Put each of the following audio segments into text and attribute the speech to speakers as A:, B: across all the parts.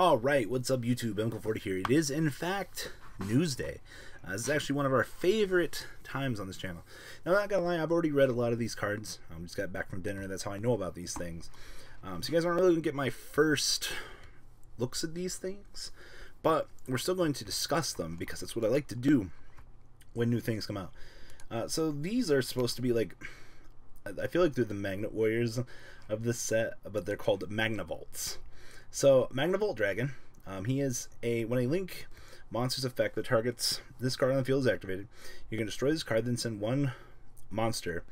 A: Alright, what's up YouTube? Uncle40 here. It is in fact Newsday. This is actually one of our favorite times on this channel. Now, I'm not gonna lie, I've already read a lot of these cards. Just got back from dinner, that's how I know about these things. So you guys aren't really gonna get my first looks at these things, but we're still going to discuss them because that's what I like to do when new things come out. So these are supposed to be like, I feel like they're the Magnet Warriors of this set, but they're called Magnavolts. So, Magnavolt Dragon, he is when a link monster's effect that targets this card on the field is activated, you can destroy this card, then send one monster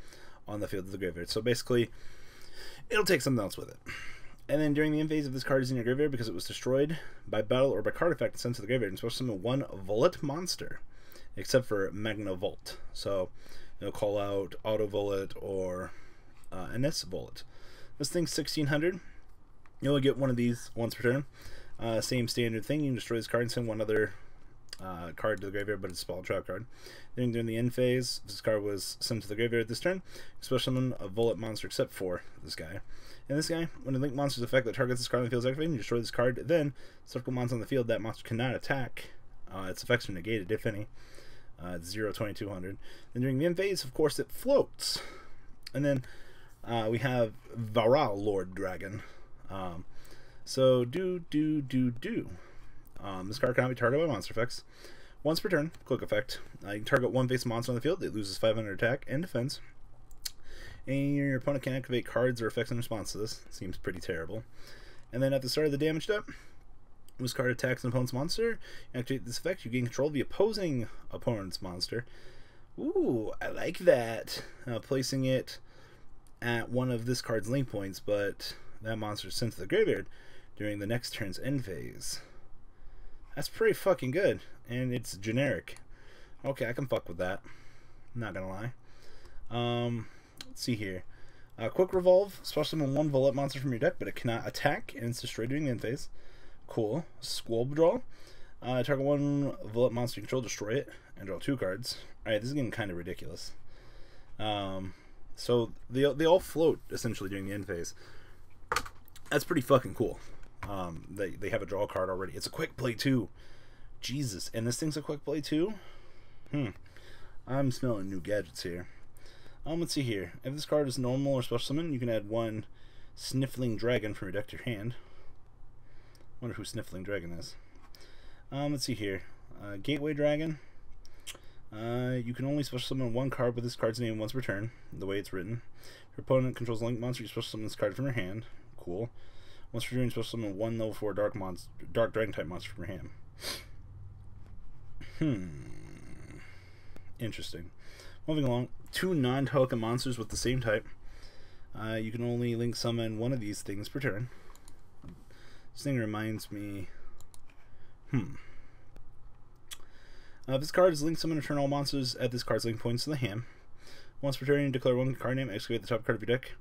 A: on the field to the graveyard. So basically, it'll take something else with it. And then during the end phase, if this card is in your graveyard because it was destroyed by battle or by card effect and sent to the graveyard, it's supposed to summon one Volet monster, except for Magnavolt. So, call out Auto Volet or NS Volet. This thing's 1600. You only get one of these once per turn. Same standard thing. You can destroy this card and send one other card to the graveyard, but it's a spell trap card. Then during the end phase, if this card was sent to the graveyard this turn, special summon a Volet monster except for this guy. And this guy, when a link monster's effect that targets this card on the field is activated, you destroy this card, then circle monster on the field. That monster cannot attack. Its effects are negated, if any. It's 0-2200. Then during the end phase, of course, it floats. And then we have Varal Lord Dragon. So this card cannot be targeted by monster effects. Once per turn, quick effect. You can target one face monster on the field. It loses 500 attack and defense. And your opponent can activate cards or effects in response to this. Seems pretty terrible. And then at the start of the damage step, when this card attacks an opponent's monster, you activate this effect, you gain control of the opposing opponent's monster. Ooh, I like that. Placing it at one of this card's link points, but that monster is sent to the graveyard during the next turn's end phase. That's pretty fucking good, and it's generic. Okay, I can fuck with that. I'm not gonna lie. Let's see here. Quick Revolve, special summon one Volet monster from your deck, but it cannot attack, and it's destroyed during the end phase. Cool. Squab Draw. Target one Volet monster you control, destroy it, and draw two cards. Alright, this is getting kind of ridiculous. So they all float essentially during the end phase. That's pretty fucking cool. They have a draw card already. It's a quick play too. Jesus, and this thing's a quick play too? I'm smelling new gadgets here. Let's see here. If this card is normal or special summon, you can add one Sniffling Dragon from your deck to your hand. Wonder who Sniffling Dragon is. Let's see here. Gateway Dragon. You can only special summon one card with this card's name once per turn, the way it's written. If your opponent controls a link monster, you special summon this card from your hand. Cool. Once per turn, you special summon one level 4 dark dragon type monster from your hand. Interesting. Moving along, two non-token monsters with the same type. You can only link summon one of these things per turn. This thing reminds me. This card is link summon, return all monsters at this card's link points to the hand. Once per turn, you declare one card name, excavate the top card of your deck,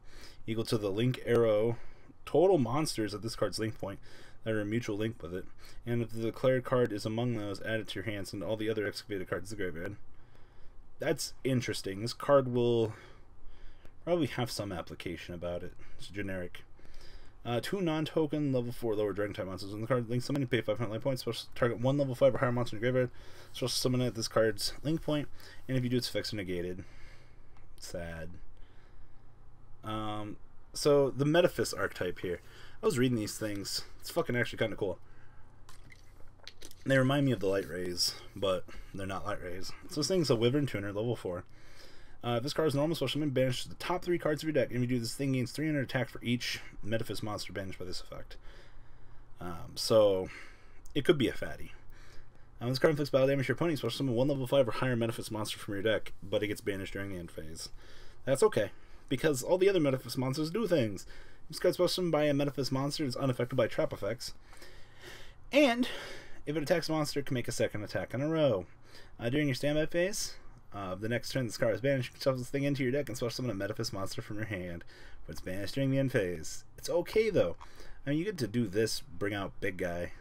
A: equal to the link arrow total monsters at this card's link point that are a mutual link with it. And if the declared card is among those, add it to your hands and all the other excavated cards in the graveyard. That's interesting. This card will probably have some application about it. It's generic. Two non-token level 4 lower dragon type monsters. When the card links summon, you pay 500 life points. Special target one level 5 or higher monster in your graveyard. Special summon at this card's link point, and if you do, its effects are negated. Sad. So the Metaphys archetype here. I was reading these things. It's fucking actually kind of cool. They remind me of the light rays, but they're not light rays. So this thing's a Wyvern Tuner, level 4. If this card is normal, special summon, banish the top 3 cards of your deck. And if you do, this thing gains 300 attack for each Metaphys monster banished by this effect. So it could be a fatty. This card inflicts battle damage to your opponent. Special summon one level 5 or higher Metaphys monster from your deck, but it gets banished during the end phase. That's okay, because all the other Metaphys monsters do things. This card's special summoned by a Metaphys monster is unaffected by trap effects. And if it attacks a monster, it can make a second attack in a row. During your standby phase, the next turn this card is banished, you can shove this thing into your deck and special summon a Metaphys monster from your hand, but it's banished during the end phase. It's okay though. I mean, you get to do this, bring out big guy,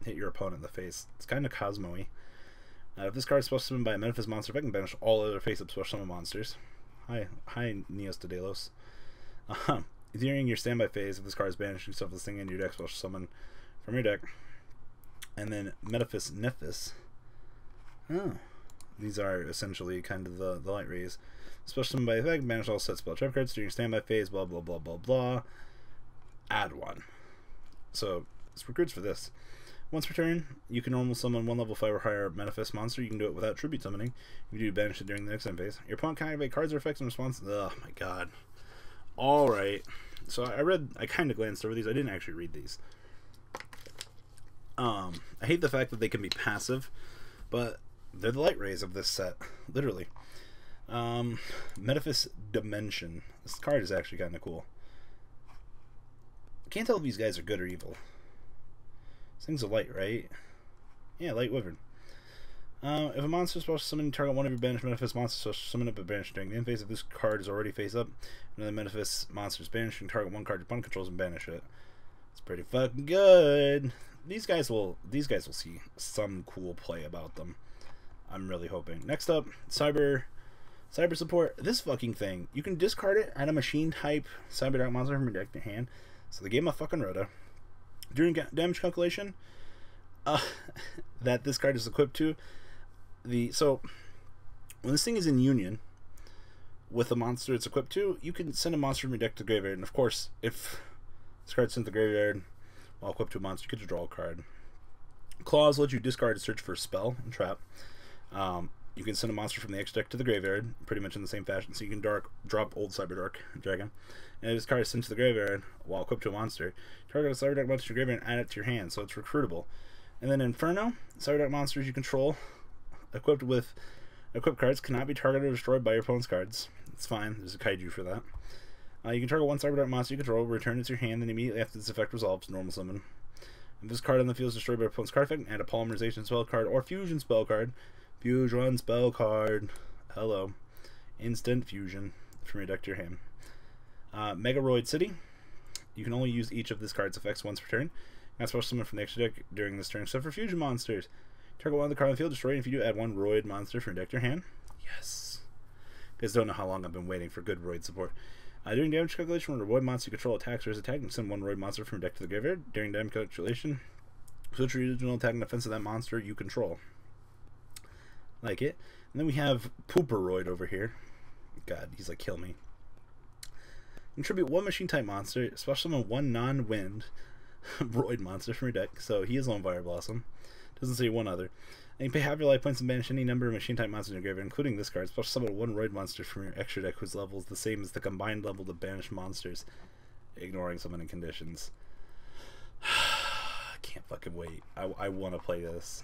A: hit your opponent in the face. It's kind of Cosmo-y. If this card is special summoned by a Metaphys monster, I can banish all other face-up special summon monsters. Hi Neos de Delos. During your standby phase, if this card is banished, you stuff this thing into your deck, special summon from your deck. And then Metaphys. Oh. These are essentially kind of the light rays. Special summon by effect, banish all set spell trap cards during your standby phase, blah blah blah blah blah. Add one. So it's recruits for this. Once per turn, you can normal summon 1 level 5 or higher Metaphys monster. You can do it without tribute summoning. You can do banish it during the next end phase. Your opponent can activate cards or effects in response. Oh my god. Alright. So I kind of glanced over these. I didn't actually read these. I hate the fact that they can be passive, but they're the light rays of this set. Literally. Metaphys Dimension. This card is actually kind of cool. I can't tell if these guys are good or evil. This thing's a light, right? Yeah, light wyvern. If a monster is supposed to summon, target one of your banished Metaphys monsters, so summon up a banished during the end phase. If this card is already face up, another Metaphys monster is banished, you can target one card your opponent controls and banish it. It's pretty fucking good. These guys will see some cool play about them. I'm really hoping. Next up, Cyber Support. This fucking thing, you can discard it, add a machine type Cyberdark monster from your deck to your hand. So they gave him a fucking Rhoda. During damage calculation, that this card is equipped to, so when this thing is in union with a monster it's equipped to, you can send a monster from your deck to the graveyard. And of course, if this card's sent to the graveyard while equipped to a monster, you get to draw a card. Claws let you discard to search for a spell and trap. You can send a monster from the X deck to the graveyard, pretty much in the same fashion. So you can drop old Cyberdark Dragon. And if this card is sent to the graveyard while equipped to a monster, target a Cyberdark monster to your graveyard and add it to your hand, so it's recruitable. And then Inferno, Cyberdark monsters you control, equipped cards, cannot be targeted or destroyed by your opponent's cards. It's fine, there's a kaiju for that. You can target one Cyberdark monster you control, return it to your hand, and immediately after this effect resolves, normal summon. If this card on the field is destroyed by your opponent's card effect, add a polymerization spell card or fusion spell card. Fusion spell card. Hello. Instant fusion from your deck to your hand. Mega Roid City. You can only use each of this card's effects once per turn. Not supposed to summon from the extra deck during this turn, except for fusion monsters. Target one of the cards on the field, destroy it. If you do, add one Roid monster from your deck to your hand. Yes. You guys don't know how long I've been waiting for good Roid support. During damage calculation, when a Roid monster you control attacks or is attacked, you can send one Roid monster from your deck to the graveyard. During damage calculation, switch your original attack and defense of that monster you control. Like it. And then we have Pooper Roid over here. God, he's like, kill me. Contribute one machine type monster, special summon one non-wind Roid monster from your deck. So he is on Fire Blossom. Doesn't say one other. And you pay half your life points and banish any number of machine type monsters in your graveyard, including this card. Special summon one Roid monster from your extra deck whose level is the same as the combined level of banished monsters, ignoring summoning conditions. I can't fucking wait. I want to play this.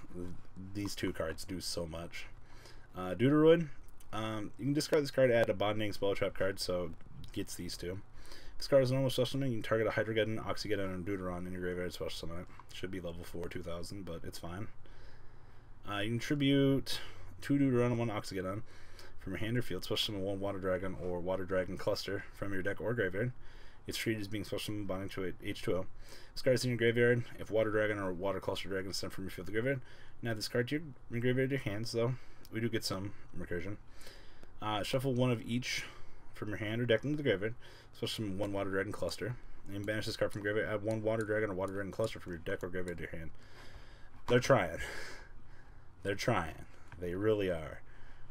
A: These two cards do so much. Deuteroid. You can discard this card, add a bonding spell trap card, so it gets these two. If this card is a normal special summon, you can target a Hydrogeddon, Oxygeddon, and Deuteron in your graveyard special summon it. Should be level 4, 2000, but it's fine. You can tribute 2 Deuteron and 1 Oxygeddon from your hand or field, special summon 1 Water Dragon or Water Dragon Cluster from your deck or graveyard. It's treated as being special summon bonding to H2O. This card is in your graveyard. If Water Dragon or Water Cluster Dragon is sent from your field to graveyard, now this card to your graveyard to your hands, though. We do get some recursion. Shuffle one of each from your hand or deck into the graveyard, special summon 1 Water Dragon Cluster, and banish this card from graveyard. Add 1 Water Dragon or Water Dragon Cluster from your deck or graveyard to your hand. They're trying. They're trying. They really are.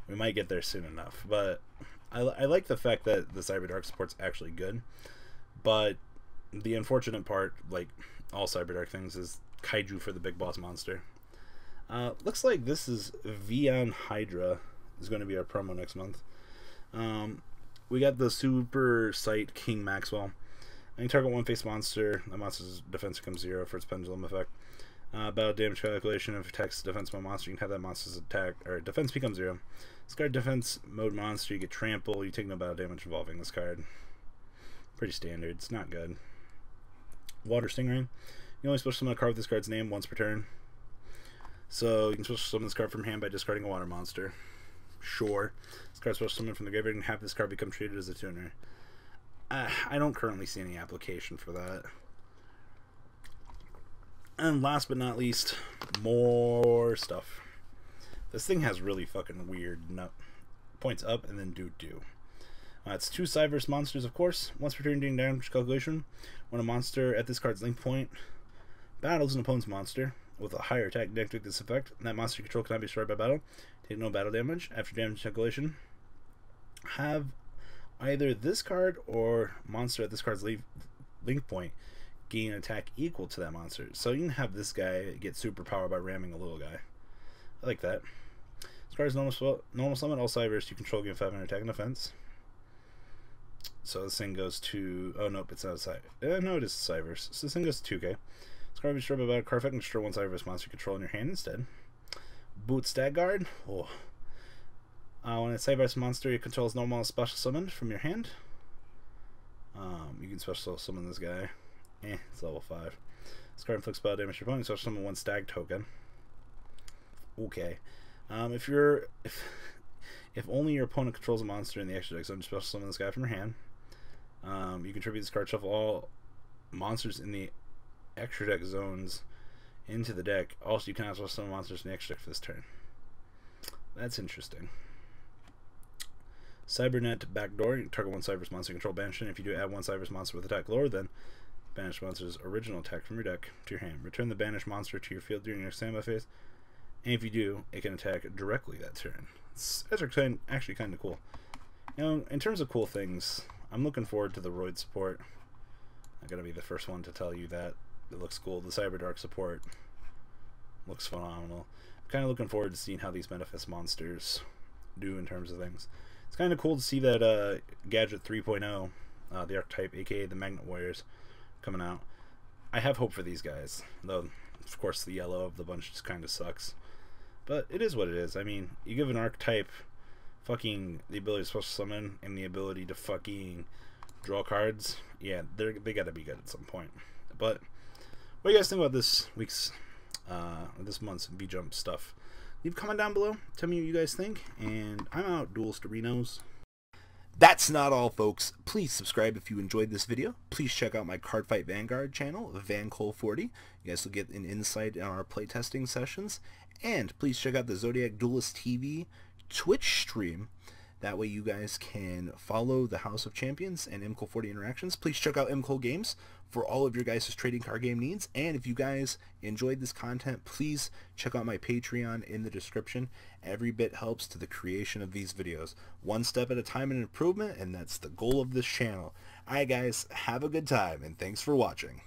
A: We might get there soon enough, but I like the fact that the Cyberdark support's actually good. But the unfortunate part, like all Cyberdark things, is kaiju for the big boss monster. Looks like this is Vion Hydra is going to be our promo next month. We got the Super Sight King Maxwell. And you target one face monster. The monster's defense becomes 0 for its pendulum effect. Battle damage calculation. If it attacks the defense mode monster, you can have that monster's attack or defense become 0. This card defense mode monster, you get trample. You take no battle damage involving this card. Pretty standard. It's not good. Water Stingray. You only special summon a card with this card's name once per turn. So you can special summon this card from hand by discarding a water monster. Sure. This card special summon from the graveyard and have this card become treated as a tuner. I don't currently see any application for that. And last but not least, more stuff. This thing has really fucking weird points up and then do. It's 2 Cyverse monsters, of course. Once per turn during damage calculation, when a monster at this card's link point battles an opponent's monster with a higher attack deck with this effect, and that monster you control cannot be destroyed by battle. Take no battle damage. After damage calculation, have either this card or monster at this card's link point gain an attack equal to that monster. So you can have this guy get superpower by ramming a little guy. I like that. This card is normal summon. All Cybers you control gain 500 attack and defense. So this thing goes to... Oh, nope, it's not a Cyber. No, it is Cybers. So this thing goes to 2k. This card will be destroyed by battle. Card effect and destroy one Cybers monster you control in your hand instead. Boot Stag Guard. Oh. When a Cybers monster you control is normal and special summoned from your hand. You can special summon this guy. It's level 5. This card inflicts spell damage to your opponent. Special summon one Stag token. Okay. If only your opponent controls a monster in the extra deck zone, special summon this guy from your hand. You contribute this card, shuffle all monsters in the extra deck zones into the deck. Also, you can also summon monsters in the extra deck for this turn. That's interesting. Cybernet Backdoor. You target one Cybers monster you control, banish it. If you do add one Cybers monster with attack lower than banish monster's original attack from your deck to your hand. Return the banished monster to your field during your standby phase. And if you do, it can attack directly that turn. It's actually kind of cool. You know, in terms of cool things, I'm looking forward to the Roid support. I'm going to be the first one to tell you that. It looks cool. The Cyberdark support looks phenomenal. I'm kind of looking forward to seeing how these Metaphys monsters do in terms of things. It's kind of cool to see that Gadget 3.0, the archetype, aka the Magnet Warriors, coming out. I have hope for these guys, though of course the yellow of the bunch just kind of sucks. But it is what it is. I mean, you give an archetype fucking the ability to special summon and the ability to fucking draw cards. Yeah, they gotta be good at some point. But what do you guys think about this week's, this month's V-Jump stuff? Leave a comment down below. Tell me what you guys think. And I'm out, Duelist-Arinos. That's not all, folks. Please subscribe if you enjoyed this video. Please check out my Cardfight Vanguard channel, VanCole40. You guys will get an insight on our playtesting sessions. And please check out the Zodiac Duelist TV Twitch stream. That way you guys can follow the House of Champions and MCole40 interactions. Please check out MCole Games for all of your guys' trading card game needs. And if you guys enjoyed this content, please check out my Patreon in the description. Every bit helps to the creation of these videos. One step at a time in improvement, and that's the goal of this channel. Alright guys, have a good time, and thanks for watching.